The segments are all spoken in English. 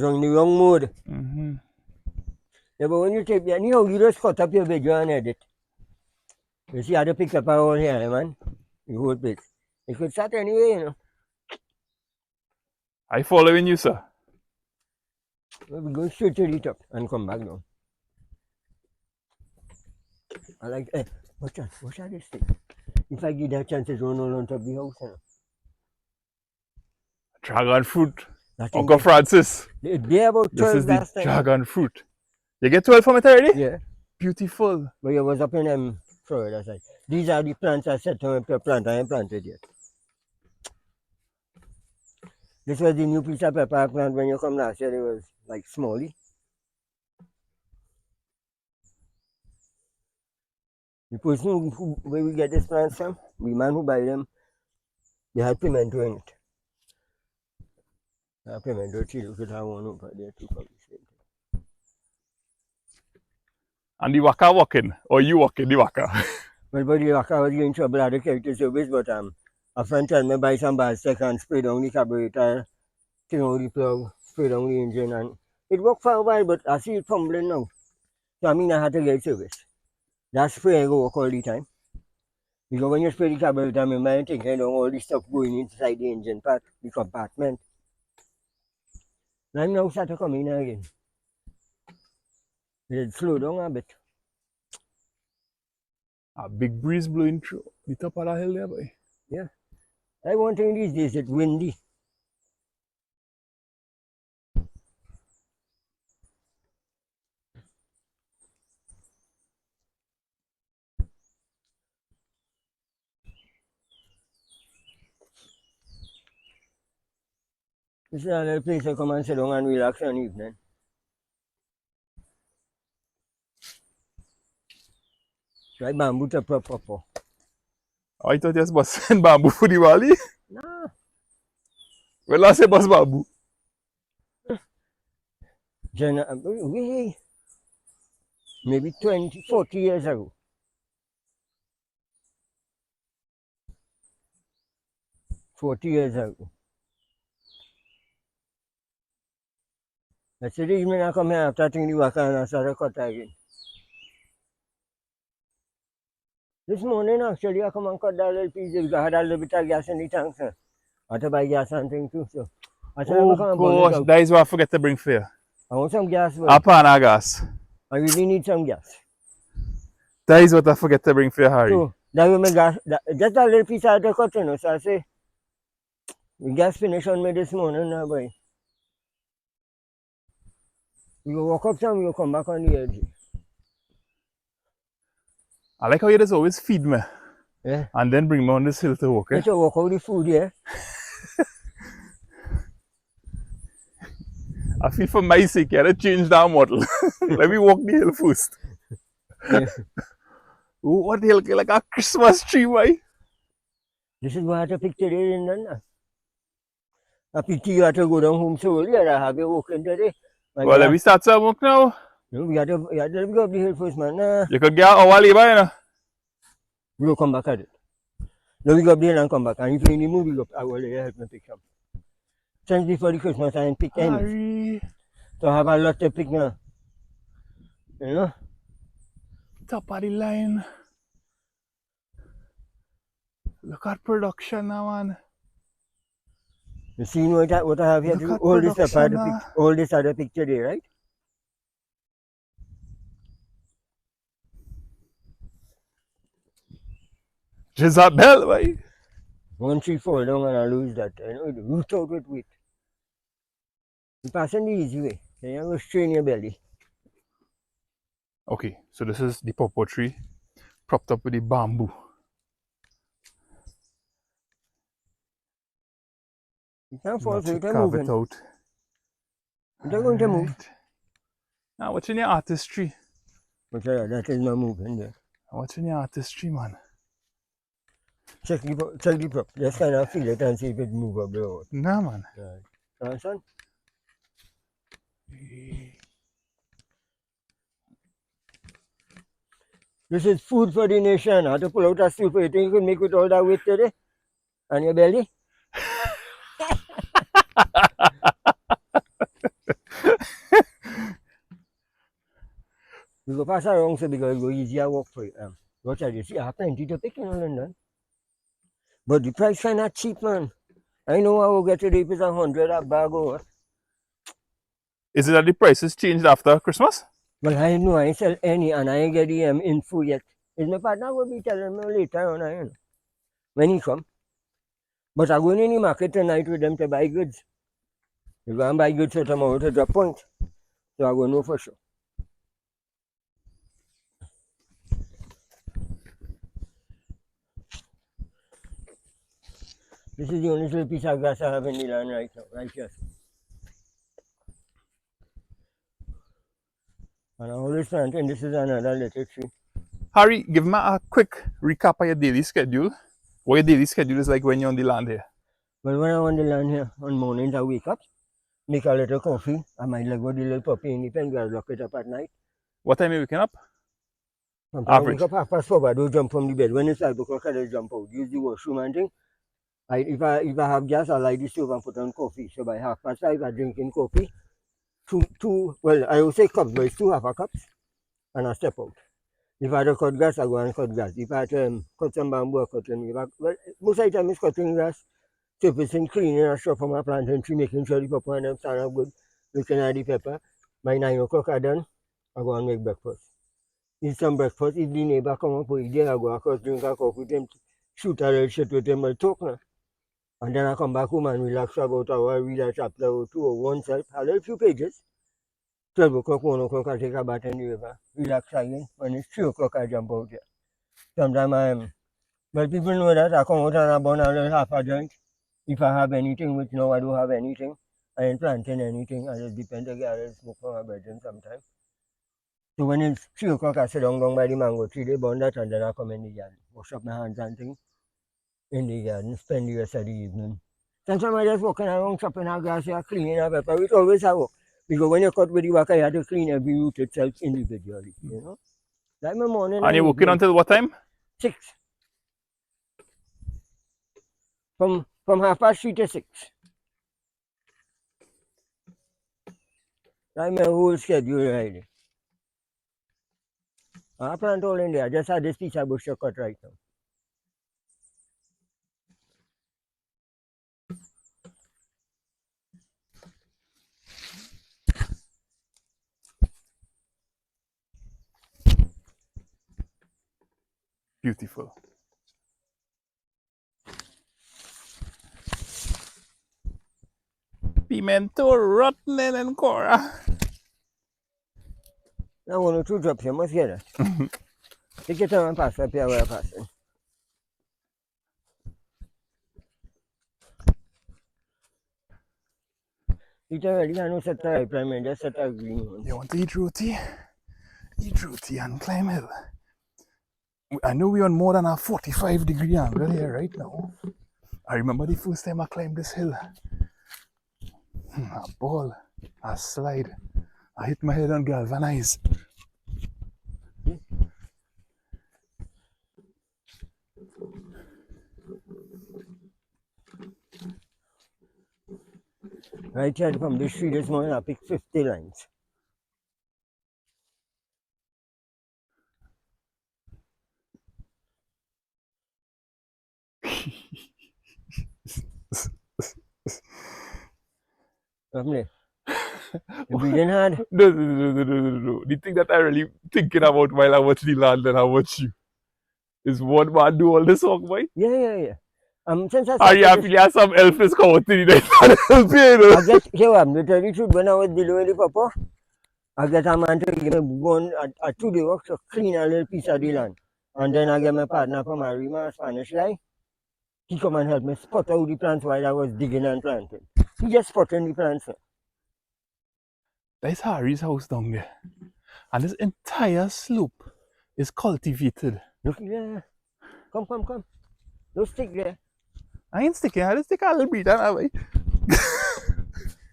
on the wrong mode. Mm-hmm. Yeah, but when you take the anyhow, you just cut up your video and edit. You see how to pick up around here, man. The whole place. You could start anyway, you know. I following you, sir. We go straight to the top and come back now. I like, watch out this thing. If I give that chance to run on top of the house, you know. Dragon fruit. That Uncle thing, Francis. they about 12 This is the last time. dragon fruit. You get 12 from it already? Yeah. Beautiful. But you was up in Florida side. These are the plants I said to plant. I ain't planted yet. This was the new piece of pepper I planted when you come last year. It was like smallie. The person where we get this plants from, the man who buy them, they had pimento in it. Pimento tree, you could have one over there too. And the waka walking, or you walking the waka? Well, but the waka was getting trouble at the character service, but a friend told me buy some basket and spray down the carburetor, turn out the plug, spray down the engine, and it worked for a while, but I see it fumbling now. So I mean I had to get service. That spray go work all the time. Because when you spray the carburetor, my mind thinking down all the stuff going inside the engine part, the compartment. And now start to come in again. It slow down a bit. A big breeze blowing through the top of the hill there, boy. Yeah. I one thing these days, it's windy. This is another place I come and sit down and relax on evening. Try bamboo to prop up. Oh, I thought you was busting bamboo for the valley. Nah. Well, I say bust bamboo. Maybe 20, 40 years ago. 40 years ago. That's the evening I come here after taking the work and I started cut again. This morning actually I come and cut that little piece because I had a little bit of gas in the tank, sir. I had to buy gas and things too, so I said Oh I'm come and bug it gosh, out. that is what I forget to bring for you. I want some gas, but A pan of gas. I really need some gas. That is what I forget to bring for you, Harry. So that will make gas, just a little piece I had to cut, you know, so I say, the gas finish on me this morning now, boy. We go walk up some, we go come back on the edge. I like how you just always feed me. Yeah. And then bring me on this hill to walk, eh? Let's walk out the food, yeah. I feel for my sake, you had to change that model. Let me walk the hill first. Yeah. Ooh, what the hell? Like a Christmas tree, boy. This is what I had to pick today in London. I pity you have to go down home so early, I have you walking today. Well, let me start some work now. No, we got to go up the hill first, man. You could get an hour labor, you know. We'll come back at it. Now we go up there and come back. And if you need to move, we go up. I will help me pick some. Thanks before the Christmas I ain't pick any. So I have a lot to pick now. You know? Top of the line. Look at production now, man. You see what I have here? Look at All this stuff I had to production, pick. All this I had to pick today, right? Jezabel, boy. One tree fall down and I lose that. You know, the root out with weight. You passing the easy way. Then you go strain your belly. Okay, so this is the pawpaw tree propped up with the bamboo. You can't fall for it, I'm carve moving. it out. They're going to move. Now, what's in your artistry? But that is not moving there. What's in your artistry, man? Check the prop. Just kind of feel it and see if it move up the road. Nah, man. Right. Son? This is food for the nation. I have to pull out a stool for you. Think you could make with all that weight today? On your belly? You go pass around so because it go easier work for you. What I see, I have plenty to pick in London. But the price kind of cheap, man. I know I will get it if it's 100 a bag or what. Is it that the prices changed after Christmas? Well, I know I ain't sell any and I ain't get the info yet. Is my partner will be telling me later on, you know, when he come. But I'm going in the market tonight with them to buy goods. You go and buy goods for tomorrow to drop point. So I go know for sure. This is the only little piece of grass I have in the land right now, right here. And I'm always planting, this is another little tree. Harry, give me a quick recap of your daily schedule. What your daily schedule is like when you're on the land here. Well, when I'm on the land here, on mornings I wake up, make a little coffee. I might let go the little puppy in the pen, go lock it up at night. What time are you waking up? Sometimes Average. I wake up 4:30, but I don't jump from the bed. When it's 5 o'clock, I just jump out. Use the washroom and thing. If I have gas, I light the stove and put on coffee. So by 5:30, I'm drinking coffee. Well, I will say cups, but it's 2 half a cups. And I step out. If I have to cut grass, I go and cut grass. If I have to cut some bamboo, I cut them. Well, most of the time it's cutting grass. Surfacing, cleaning and stuff from my planting tree, making sure the pepper and them stand up good. Looking at the pepper. By 9 o'clock, I done. I go and make breakfast. Eat some breakfast. If the neighbor come up with there, I go across, drink a coffee with them, shoot a little shit with them, and talk now. And then I come back home and relax for about an hour, read a chapter or two or one self, a little few pages. 12 o'clock, 1 o'clock, I take a bath in the river, relax again. When it's 3 o'clock, I jump out there. Sometimes well, people know that I come out and I burn a little half a joint. If I have anything, which now I don't have anything, I ain't planting anything. I just depend to get a little smoke from my bedroom sometimes. So when it's 3 o'clock, I sit down by the mango tree, they burn that, and then I come in the garden, wash up my hands and things in the garden, spend the rest of the evening. Sometimes I just walking around chopping our grass here, cleaning our pepper, which always have work. Because when you cut with the work, you have to clean every root itself individually, you know. Like my morning And you're working evening. until what time? 6. From 3:30 to 6. That's my whole schedule right there. I plant all in there. I just had this piece of bush to cut right now. Beautiful. Pimento rotten and Caura. Now, 1 or 2 drops, you must get it. Take your time and pass up here where I'm passing. Eat already, I know set the right prime, just set a green one. You want to eat roti? Eat roti and climb hill. I know we're on more than a 45-degree angle here right now. I remember the first time I climbed this hill. A ball, a slide. I hit my head on galvanized. Right here from this tree this morning, I picked 50 lines. Lovely. You breathing hard? No. The thing that I really thinking about while I watch the land and I watch you is one man do all this work, boy. Yeah. Since I Are you started happy have some elf is coming to the next and help you, you know? I get, here I'm to tell you the truth, when I was below the papa, I get a man to give me one, a 2-day work to clean a little piece of the land. And then I get my partner from Arima, Spanish guy. He come and help me spot out the plants while I was digging and planting. He just spotting the plants. That's Harry's house down there. And this entire slope is cultivated. Look there. Come. Don't stick there. I ain't sticking, I just stick a little bit and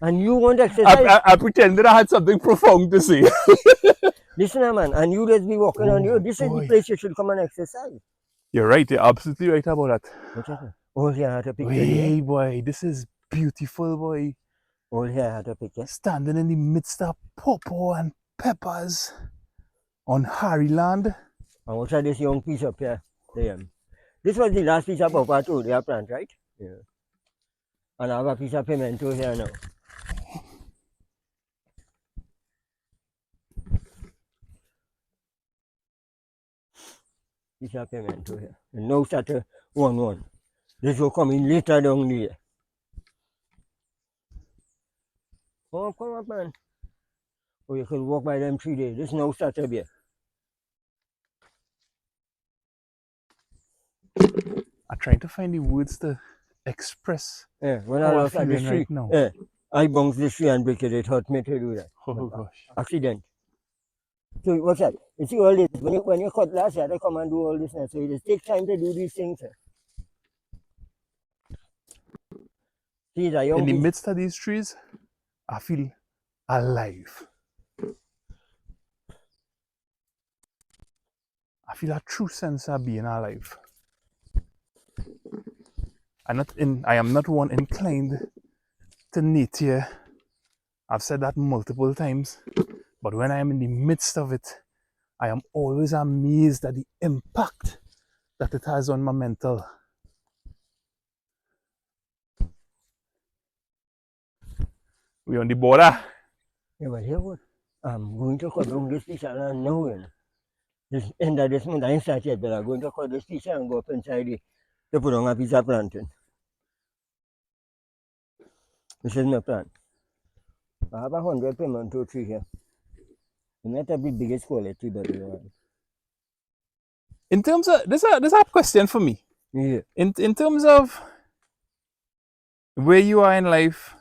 And you want exercise? I pretended I had something profound to say. Listen, man, and you just be walking on the road. This is boy. the place you should come and exercise. You're right, you're absolutely right about that. What's that? Oh, yeah, I have to pick Hey, boy, this is beautiful, boy. All here I had a picture. Standing in the midst of pawpaw and peppers on Harry Land. And what's this young piece up here? This was the last piece of pawpaw too, they are plant, right? Yeah. And I have a piece of pimento here now. Piece of pimento here. And now start to 1-1. This will come in later down there. Oh, come up, man. Oh, you could walk by them 3 days. This now start to be. I'm trying to find the words to express When how I I'm lost at this feeling tree, right now. I bounced this tree and break it. It hurt me to do that. Oh gosh. Accident. So what's that? You see all this, when you cut last year, they come and do all this now. So it takes time to do these things. See, the young In the piece. midst of these trees, I feel alive. I feel a true sense of being alive. I am not one inclined to nature. I've said that multiple times. But when I am in the midst of it, I am always amazed at the impact that it has on my mental. We're on the border. Yeah, but here what? I'm going to cut down this piece and now, this end of this month, I ain't started yet, but I'm going to cut this piece and go up inside it to put on a piece of planting. This is my plant. I have 100 pimento tree here. It's not the biggest quality, but In terms of this is a question for me. yeah. In terms of where you are in life,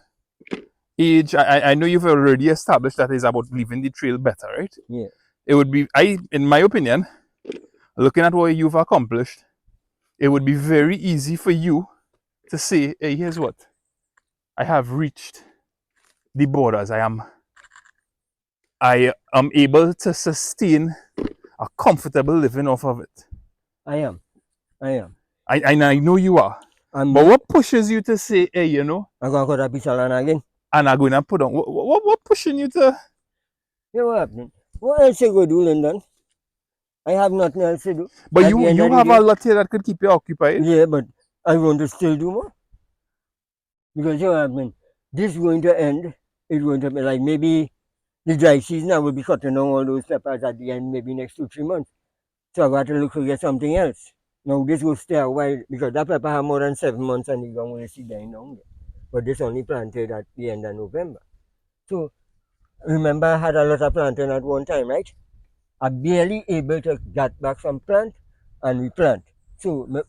age, I know you've already established that it's about leaving the trail better, right? Yeah. It would be, in my opinion, looking at what you've accomplished, it would be very easy for you to say, hey, here's what. I have reached the borders. I am able to sustain a comfortable living off of it. I am. I know you are. But what pushes you to say, hey, you know, I'm going to cut a piece of land again. And I'm going to put on, what pushing you to? You know what happening? What else you go do, Lyndon? I have nothing else to do. But you have a lot here that could keep you occupied. Yeah, but I want to still do more. Because you know what happening? This is going to end. It's going to be like maybe the dry season. I will be cutting down all those peppers at the end, maybe next 2-3 months. So I got to look to get something else. Now this will stay a while because that pepper have more than 7 months and you don't want to see dying down there. But this only planted at the end of November. So remember I had a lot of planting at one time, right? I'm barely able to get back some plant and replant. So my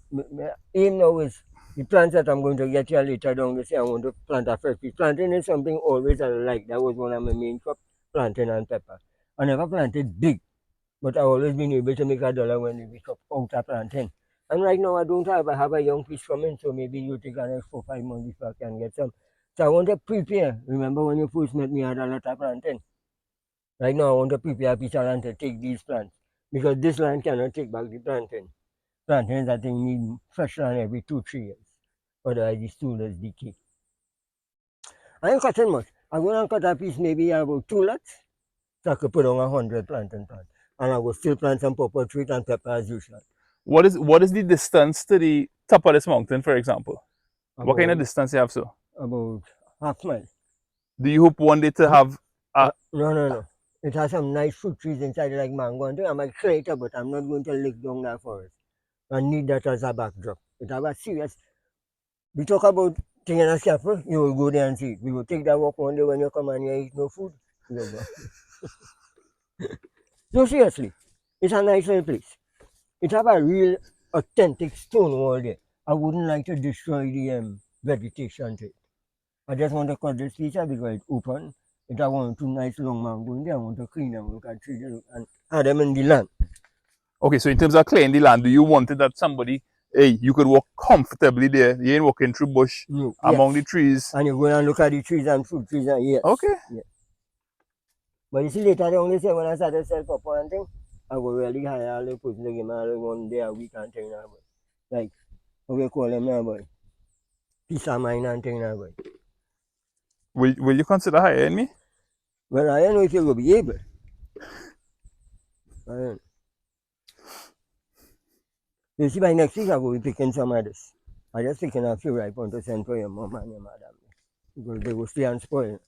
aim now is the plants that I'm going to get here later down this year, I want to plant a fresh piece. Planting is something always I like. That was one of my main crops, planting and pepper. I never planted big, but I've always been able to make $1 when we pick up out of planting. And right now I have a young piece coming, so maybe you take the next 4-5 months before I can get some. So I want to prepare. Remember when you first met me, I had a lot of planting. Right now I want to prepare a piece of land to take these plants because this land cannot take back the planting. Planting is that thing need fresh land every 2-3 years. Otherwise the stool is decay. I ain't cutting much. I'm going to cut a piece maybe about 2 lots. So I could put on 100 planting plants. And I will still plant some purple tree and pepper as usual. What is the distance to the top of this mountain, for example? What kind of distance you have, so? About half mile. Do you hope one day to have No. It has some nice fruit trees inside like mango and thing. I might create it, but I'm not going to lick down that forest. I need that as a backdrop. It have a serious. We talk about thing in a scaffold, you will go there and see it. We will take that walk one day when you come and you eat no food. You will go. No, seriously. It's a nice little place. It have a real authentic stone wall there. I wouldn't like to destroy the vegetation to it. I just want to cut this piece out because it's open. If I want 2 nice long mango in there, I want to clean them, look at trees and add them in the land. Okay, so in terms of clearing the land, do you want it that somebody, hey, you could walk comfortably there, you ain't walking through bush, among the trees. And you go and look at the trees and fruit trees and yes. Okay. Yeah. But you see later they only say when I started to sell purple and thing, I go really hire all the person to give me all 1 day a week and thing now, boy. Like, what we call them now, boy? Peace of mind and thing now, boy. Will you consider hiring me? Well, I don't know if you will be able. I don't know. You see, by next week I will be picking some of this. I just picking a few ripe ones to send for your mom and your madam. Because they will stay and spoil.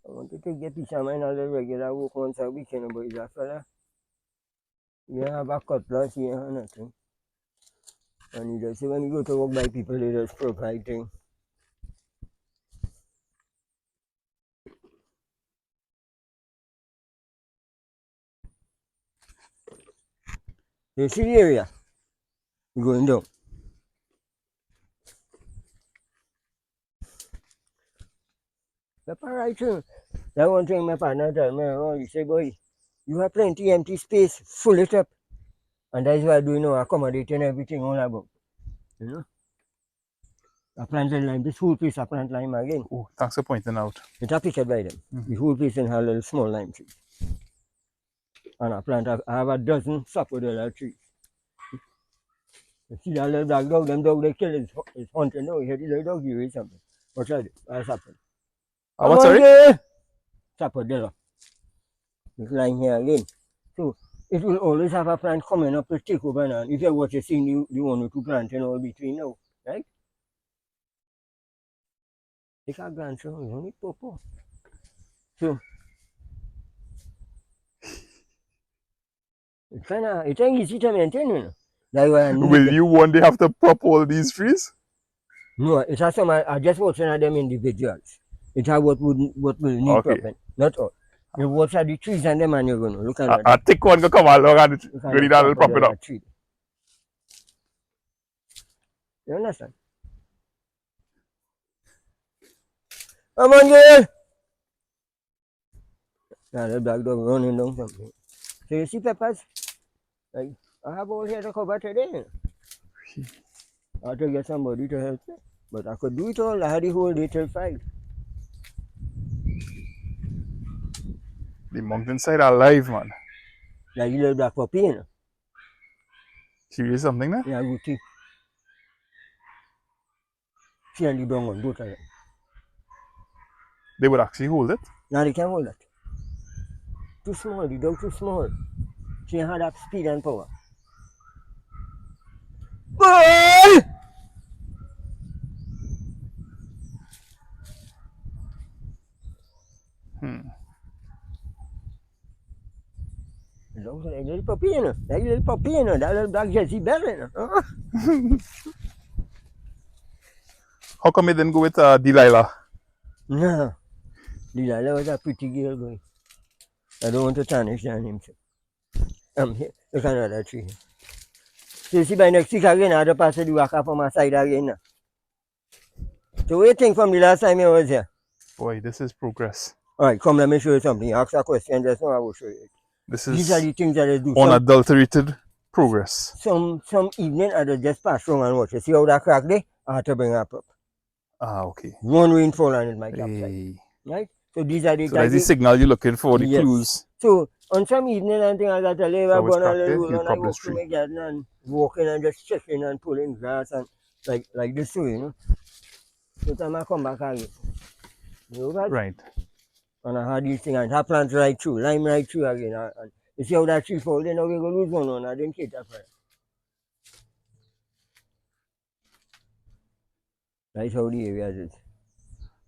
I wanted to get peace of mind all the regular work once a weekend, but it's a fella. You have a cutlass here or nothing. And you just say when you go to work by people, they just provide things. You see the area? You're going down. That's all right too. That one thing my partner told me, oh, he said, boy, you have plenty empty space, fill it up. And that's why I do accommodating everything all about. You know? I plant the lime, this whole piece I plant lime again. Oh, thanks for pointing out. It's a picture by them. The whole piece in a little small lime tree. And I have a dozen sapodilla trees. You see that little black dog, them dog they kill is hunting now. You hear the little dog, you eat something. What's that? What's happened? What, sorry? Sapodilla. It's lying here again. So it will always have a plant coming up to take over now. If you watch a scene, you want to plant in all between now, right? It's a grandson, you only popo. So it's easy to maintain, you know. That's why Will you one day have to prop all these trees? No, it's a some I just watching at them individuals. It's a what will need Okay. propping, not all. You watch at the trees and them and you're gonna look at A thick one go come along and you need to prop it up. tree. You understand? Come on, girl! Now the black dog running down something. So you see peppers? Like I have all here to cover today. I had to get somebody to help me. But I could do it all. I had the whole day till 5. The mountainside are alive, man. Like the little black puppy, you know. Serious something there? Yeah, good tea. She and the brown one, both of them. They would actually hold it. Now they can't hold that. Too small, the dog too small. She had that speed and power. Boy! The dog's like a little puppy, you know. That little puppy, you know. That little black Jersey bell, you know. How come you didn't go with Delilah? No. Delilah was a pretty girl, boy. I don't want to tarnish her name. Here. Look at another tree. So you see by next week again, I have to pass the worker from my side again now. So what do you think from the last time you was here? Boy, this is progress. Alright, come let me show you something. You ask a question just now, I will show you. This These are is the things that I do. unadulterated progress. Some evening I just pass around and watch. You see how that crack there? I have to bring up. Okay. One rainfall and it might upside. Hey. Right? So these are the So that's the signal you're looking for, the Yes. clues. So on some evening and things like that, I leave So a which gun and crack there? roll You and I prop walk this through tree. my garden and walking and just checking and pulling grass and like this way, you know. So time I come back again. You know that? Right. And I had these things and I plant right through, lime right through again. And you see how that tree fall, then now we go lose one on. I didn't cater for it. That's how the area is.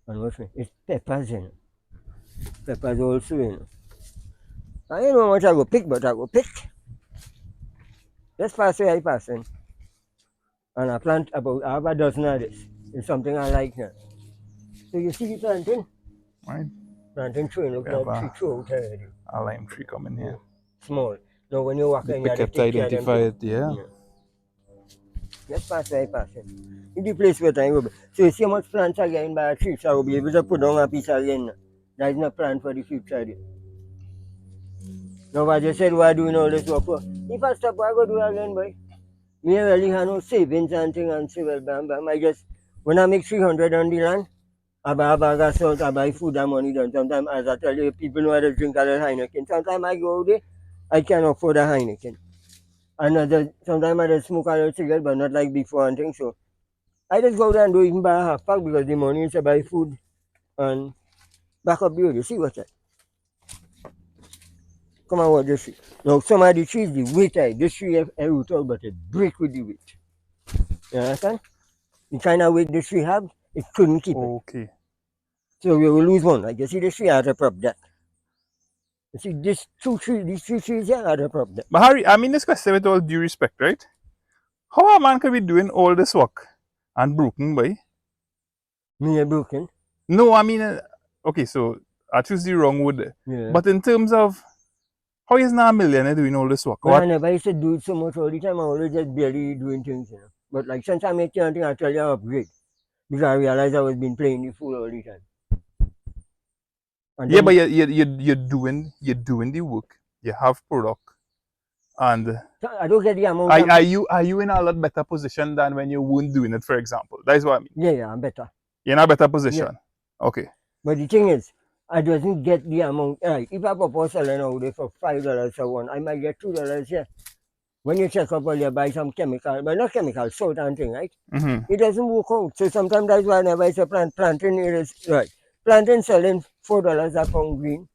And what's me? It's peppers, you know. Peppers also, you know. I don't know how much I go pick, but I go pick. Just pass where I pass in. And I plant about half a dozen of this. It's something I like now. So you see the planting? Right. Planting tree, look at that tree through out already. A lime tree coming here. Small. Now when you walk The in, you have to pick up to take care of them identify too. it, yeah. Just pass where I pass in. In the place where I go. So you see how much plants are getting by a tree, so I will be able to put down a piece again. That is not planned for the future. Now I just said why doing all this work for. If I stop, I go do it again, boy. Me really have no savings and things and say, well, bam, bam. I just, when I make 300 on the land, I buy a bag of salt, I buy food and money done. Sometimes, as I tell you, people know how to drink a little Heineken. Sometimes I go out there, I can't afford a Heineken. And sometimes I just smoke a little cigarette, but not like before and things. So I just go there and do even buy a half pack because the money is to buy food and back up the road. You see what's that? Come on, what this tree. Now some of the trees, the weight this tree have a root out, but it break with the weight. You understand? The kind of weight this tree have, it couldn't keep it. Okay. So we will lose one. Like you see this tree has a prop that. You see these three trees here are the prop that. But Harry, I mean this question with all due respect, right? How a man could be doing all this work and broken, boy? Me a broken. No, I mean, okay, so I choose the wrong word there. Yeah. But in terms of how is not a millionaire doing all this work? Well, I never used to do it so much all the time. I always just barely doing things, you know. But like since I make anything, I tell you I upgrade. Because I realized I was been playing the fool all the time. And Yeah, then, but you're doing the work. You have product, and I don't get the amount. are you in a lot better position than when you weren't doing it? For example, that's what I mean. Yeah, I'm better. You're in a better position. Okay. But the thing is, I doesn't get the amount. Right, if I propose selling out there for $5 for one, I might get $2 here. When you check up, you buy some chemical, but not chemical, salt and thing, right? Mm-hmm. It doesn't work out. So sometimes that's why I never say plantain is right. Plantain selling $4 a pound green.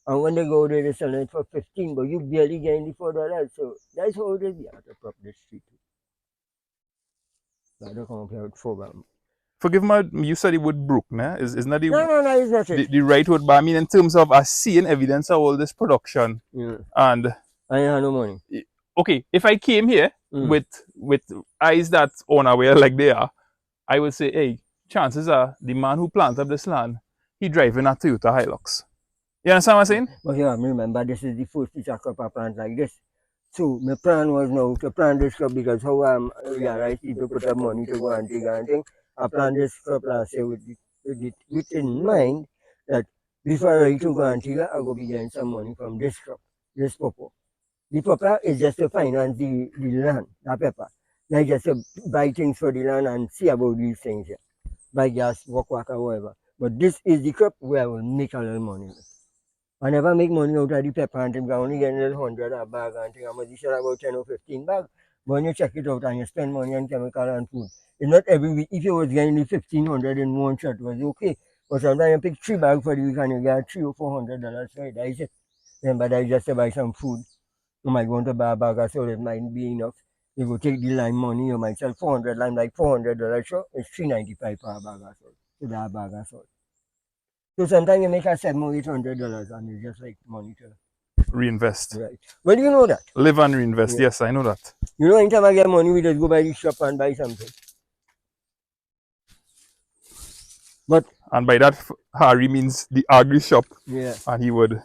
And when they go there, they sell it for 15, but you barely getting the $4. So that's how it is. You have to prop the street. So I don't compare with $4. Forgive me, you said the word broke, nah? Is not No, it's not it. the right word, but I mean in terms of us seeing evidence of all this production Yeah. and I ain't have no money. okay, if I came here with eyes that unaware like they are, I would say, hey, chances are the man who planted this land, he driving a Toyota Hilux. You understand what I'm saying? But yeah, remember this is the first piece of crop I plant like this. So my plan was now to plant this crop because how realized people put up money to go and dig and thing. I planted this crop last year with in mind that before I to go and dig, I will be getting some money from this crop, this purple. The pepper is just to finance the land, the pepper. Not just to buy things for the land and see about these things here. Buy gas, work, or whatever. But this is the crop where I will make a little money. I never make money out of the pepper and things. I only get a little 100 a bag and things. I'm going to sell about 10 or 15 bags. But when you check it out and you spend money on chemical and food, it's not every week. If you was getting the 1,500 in one shot, it was okay. But sometimes you pick 3 bags for the week and you get $300 or $400 for it. That is it. Remember, that is just to buy some food. You might want to buy a bag of salt, it might be enough. You go take the lime money, you might sell 400 lime, like $400, sure. It's $3.95 per bag of salt. So that bag of salt. So sometimes you make a $700 or $800 and it's just like money to Reinvest. right. Well, you know that. Live and reinvest. Yes, I know that. You know, anytime I get money, we just go by the shop and buy something. But And by that, Harry means the agri shop. yeah. And he would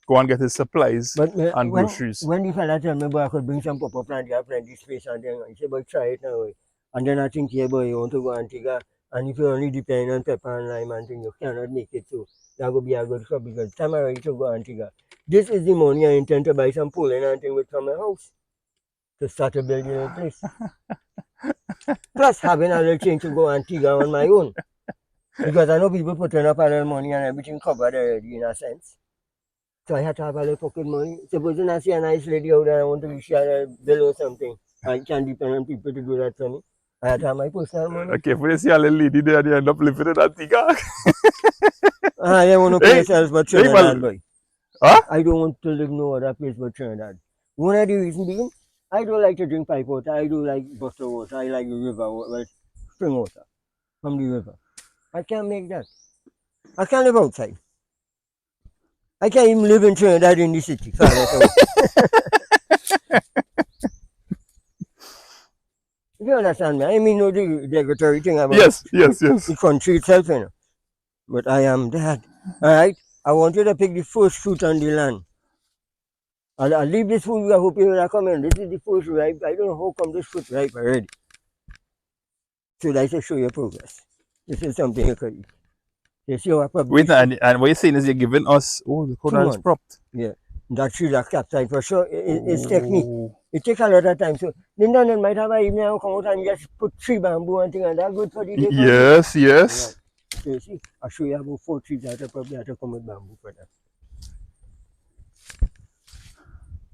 go and get his supplies But and groceries. when the fella tell me, boy, I could bring some pop-up plant, you have plenty space and then I say, but try it now. And then I think, yeah, boy, you want to go and take a, and if you only depend on pepper and lime and thing, you cannot make it. So that would be a good crop because time I ready to go and take a. This is the money I intend to buy some pooling and thing with from my house to start to build a place. Plus having a little change to go and take on my own. Because I know people putting up a little money and everything covered already in a sense. So I had to have a little pocket money. Supposing I see a nice lady out there, I want to share a bill or something. I can't depend on people to do that for me. I had to have my personal money. Okay, if you see a little lady there and you end up living in that tiga. I don't want to Hey, place else but hey, Trinidad, boy. Huh? I don't want to live no other place but Trinidad. One of the reasons being, I don't like to drink pipe water. I do like bottled water. I like river water, well, spring water from the river. I can't make that. I can't live outside. I can't even live in Trinidad in the city. You understand me? I mean, no derogatory thing about Yes. the country itself, you know. But I am that. All right? I want you to pick the first fruit on the land. I'll leave this food. I hope you will come in. This is the first ripe. I don't know how come this fruit ripe already. So that's to show your progress. This is something you could eat. You see how I Wait, and what you're saying is you're giving us, oh, the Caura is propped. Yeah. That tree that capsized for sure. It's technique. It takes a lot of time. So Lyndon might have an evening come out and just put 3 bamboo and things and that's good for the day. Yes. Right. So you see, I'll show you about 4 trees that I probably have to come with bamboo for that.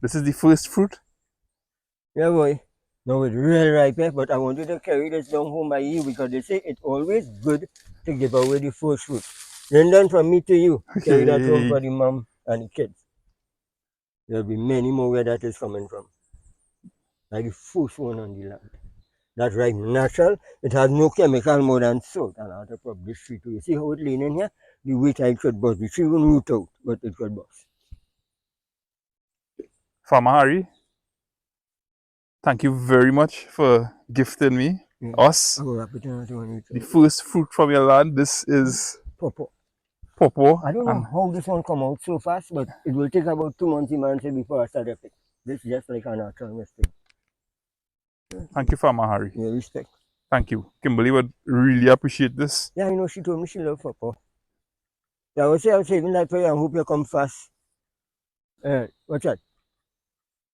This is the first fruit. Yeah, boy. No, it's real ripe, but I wanted to carry this down home by you because they say it's always good to give away the first fruit. Lyndon, from me to you, carry that home Hey. for the mom and the kids. There'll be many more where that is coming from. Like the first one on the land. That's right, natural. It has no chemical more than salt. And I'll put this tree too. You see how it's leaning here? The weight I could bust. The tree won't root out, but it could bust. Farmer Harry, thank you very much for gifting me, us, I will wrap it in the first fruit from your land. This is Pawpaw. pawpaw. I don't know And how this one come out so fast, but it will take about 2 months, before I start to pick. This is just like a natural mistake. thank you, Farmer Harry. Yeah, respect. Thank you. Kimberly would really appreciate this. Yeah, I know she told me she love pawpaw. Yeah, I was saving that for you and hope you come fast. What's that?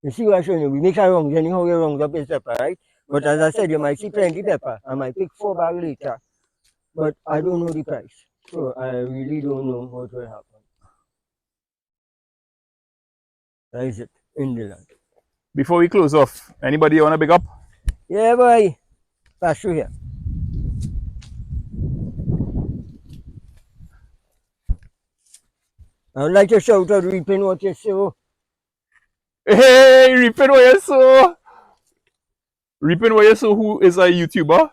You see what I'm showing you? We make a wrong, anyhow you wrong up is pepper, right? But as I said, you might see plenty pepper. I might pick 4 bags later, but I don't know the price. So I really don't know what will happen. That is it, in the land. Before we close off, anybody you want to big up? Yeah, boy. Pass through here. I would like to shout out reaping what you sow. Hey, Reaping what you sow. Reaping what you sow, who is a YouTuber,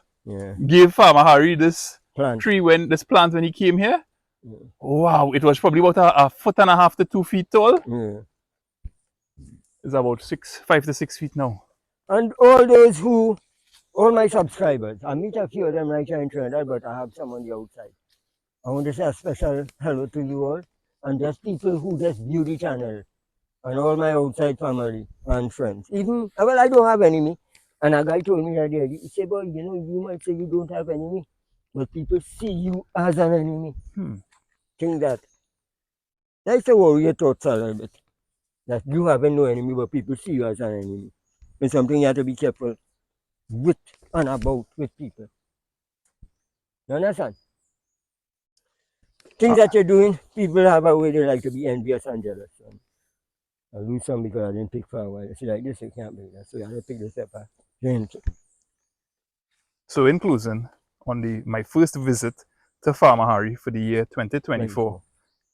gave Farmer Harry this Plant. plant when he came here. Yeah. Wow, it was probably about a 1.5 to 2 feet tall. Yeah. It's about 5 to 6 feet now. And all my subscribers, I meet a few of them right here in Trinidad, but I have some on the outside. I want to say a special hello to you all, and just people who just view the channel, and all my outside family and friends. Even, well, I don't have enemy. And a guy told me that day, he said, boy, you might say you don't have enemy, but people see you as an enemy. Think that. That's the warrior thoughts a little bit. That you haven't no enemy, but people see you as an enemy. It's something you have to be careful with and about with people. You understand? Things that you're doing, people have a way they like to be envious and jealous. I lose some because I didn't pick for a while. It's like this, you can't pick that. So you have to pick this up. So in closing, on my first visit to Farmer Harry for the year 2024,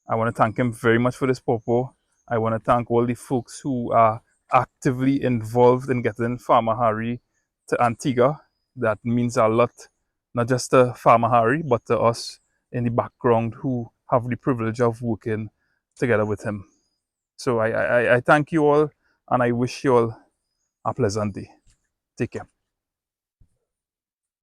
I want to thank him very much for this pawpaw. I want to thank all the folks who are actively involved in getting Farmer Harry to Antigua. That means a lot, not just to Farmer Harry, but to us in the background who have the privilege of working together with him. So I thank you all, and I wish you all a pleasant day. Take care.